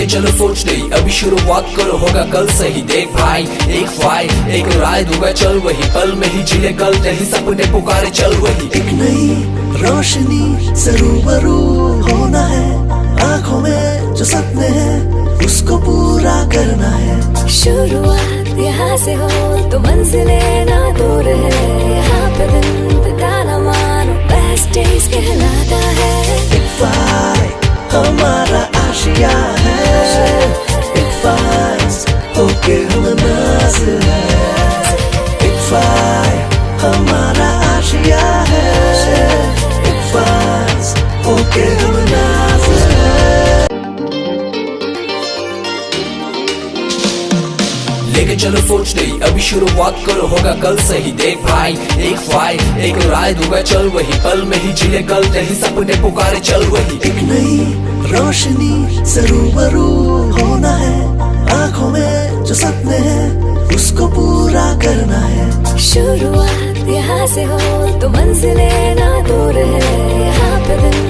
चलो सोच नहीं, अभी शुरुआत करो, होगा कल सही। देख भाई एक फाइल एक राय दूंगा, चल वही पल में ही जिले कल नहीं, सपने पुकारे चल वही। एक नई रोशनी से रूबरू होना है, आंखों में जो सपने हैं उसको पूरा करना है। शुरुआत यहाँ से हो तो मंजिलें ना दूर है, यहाँ पे दिन बिताना मानो बेस्ट डेज कहलाता है। एक फाइल हमारा आशिया है, एक फाइल होके हम नाज़ है। एक फाइल हमारा आशिया है, एक फाइल होके हम नाज़ है। लेके चलो सोच नहीं, अभी शुरुआत करो, होगा कल सही। देख भाई एक फाइल एक राय दूंगा, चल वही पल में ही जिले कल नहीं, सपने पुकारे चल वही। एक नई रोशनी से रूबरू होना है, आंखों में जो सपने हैं उसको पूरा करना है। शुरुआत यहाँ से हो तो मंजिलें ना दूर है, यहाँ पे दिन